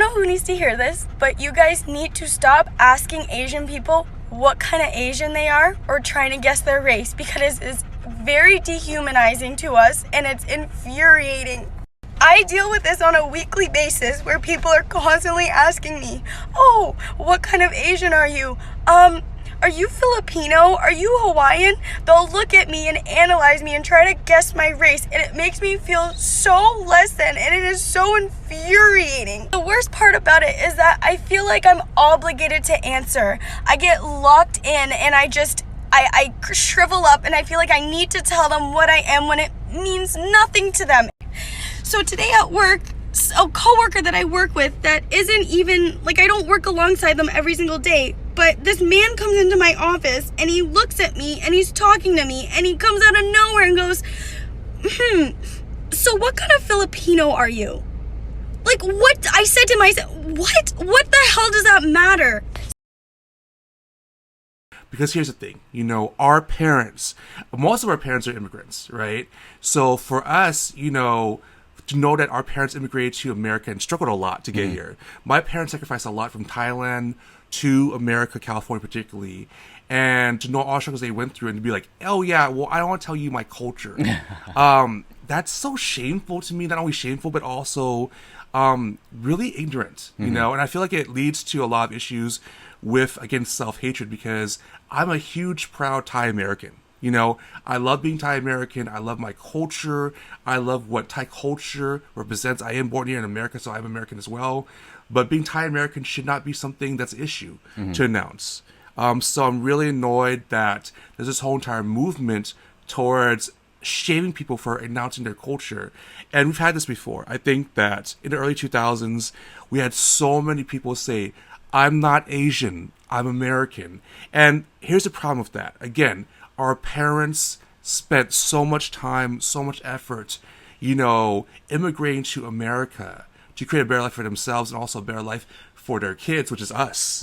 know who needs to hear this, but you guys need to stop asking Asian people what kind of Asian they are or trying to guess their race, because it's very dehumanizing to us and it's infuriating. I deal with this on a weekly basis where people are constantly asking me, oh, what kind of Asian are you? Are you Filipino? Are you Hawaiian? They'll look at me and analyze me and try to guess my race, and it makes me feel so less than, and it is so infuriating. The worst part about it is that I feel like I'm obligated to answer. I get locked in and I shrivel up and I feel like I need to tell them what I am when it means nothing to them. So today at work, a coworker that I work with that isn't even, like, I don't work alongside them every single day, but this man comes into my office and he looks at me and he's talking to me and he comes out of nowhere and goes, so what kind of Filipino are you? Like, what? I said to myself, what the hell does that matter? Because here's the thing, our parents, most of our parents are immigrants, right? So for us, to know that our parents immigrated to America and struggled a lot to get here. My parents sacrificed a lot from Thailand to America, California particularly, and to know all struggles they went through and to be like, oh yeah, well, I don't want to tell you my culture. That's so shameful to me. Not only shameful, but also really ignorant, and I feel like it leads to a lot of issues with, again, self-hatred, because I'm a huge, proud Thai American. I love being Thai American. I love my culture. I love what Thai culture represents. I am born here in America, so I'm American as well. But being Thai American should not be something that's an issue to announce. So I'm really annoyed that there's this whole entire movement towards shaming people for announcing their culture. And we've had this before. I think that in the early 2000s, we had so many people say, I'm not Asian, I'm American. And here's the problem with that. Again, our parents spent so much time, so much effort, immigrating to America to create a better life for themselves and also a better life for their kids, which is us,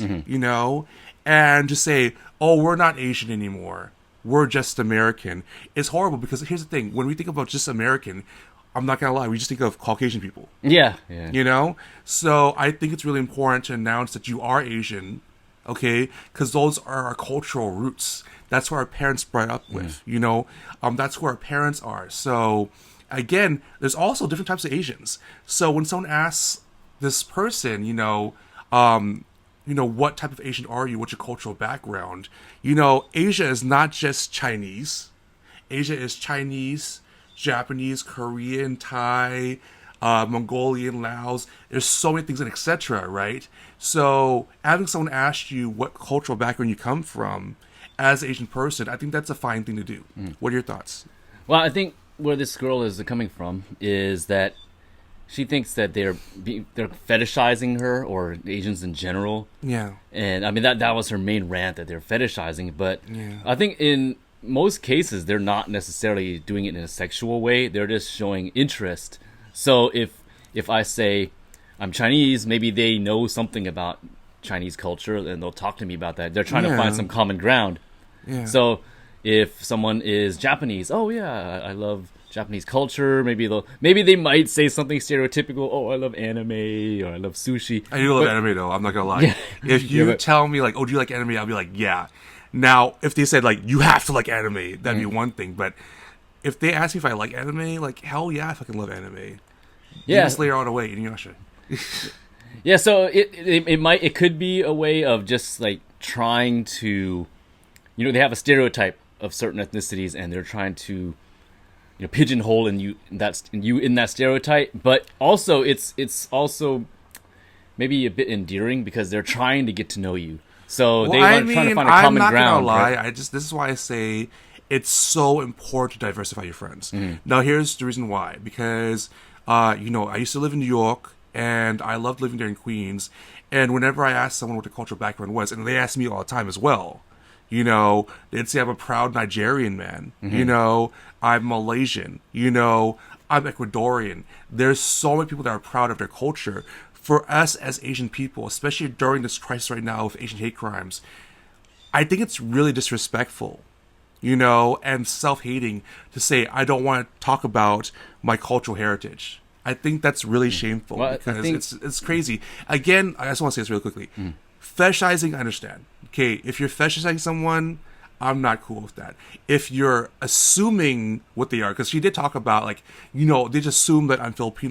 and to say, oh, we're not Asian anymore. We're just American. It's horrible, because here's the thing. When we think about just American, I'm not going to lie, we just think of Caucasian people. Yeah. So I think it's really important to announce that you are Asian, okay? Because those are our cultural roots. That's what our parents brought up with, that's who our parents are. So, again, there's also different types of Asians. So when someone asks this person, what type of Asian are you? What's your cultural background? Asia is not just Chinese. Asia is Chinese, Japanese, Korean, Thai, Mongolian, Laos. There's so many things, and etc., right? So having someone ask you what cultural background you come from as an Asian person, I think that's a fine thing to do. What are your thoughts? Well, I think where this girl is coming from is that she thinks that they're fetishizing her, or Asians in general. Yeah. And I mean, that was her main rant, that they're fetishizing. But I think in most cases, they're not necessarily doing it in a sexual way. They're just showing interest. So if I say I'm Chinese, maybe they know something about Chinese culture and they'll talk to me about that. They're trying to find some common ground. Yeah. So if someone is Japanese, oh yeah, I love Japanese culture. Maybe they might say something stereotypical. Oh, I love anime, or I love sushi. I do love anime, though. I'm not gonna lie. If you tell me, like, oh, do you like anime? I'll be like, yeah. Now, if they said, like, you have to like anime, that'd be one thing. But if they ask me if I like anime, like, hell yeah, I fucking love anime. Demon Slayer all the way, Inuyasha. Yeah, so it could be a way of just like trying to, they have a stereotype of certain ethnicities, and they're trying to, pigeonhole you in that stereotype. But also, it's also maybe a bit endearing, because they're trying to get to know you. So trying to find a common ground. I'm not gonna lie. Right? This is why I say it's so important to diversify your friends. Now, here's the reason why. Because I used to live in New York, and I loved living there in Queens. And whenever I asked someone what their cultural background was, and they asked me all the time as well, they'd say I'm a proud Nigerian man. I'm Malaysian. I'm Ecuadorian. There's so many people that are proud of their culture. For us as Asian people, especially during this crisis right now with Asian hate crimes, I think it's really disrespectful, and self-hating to say I don't want to talk about my cultural heritage. I think that's really shameful Well, I because think- it's crazy. Again, I just want to say this really quickly. Fetishizing, I understand. Okay, if you're fetishizing someone, I'm not cool with that. If you're assuming what they are, because she did talk about, like, they just assume that I'm Filipino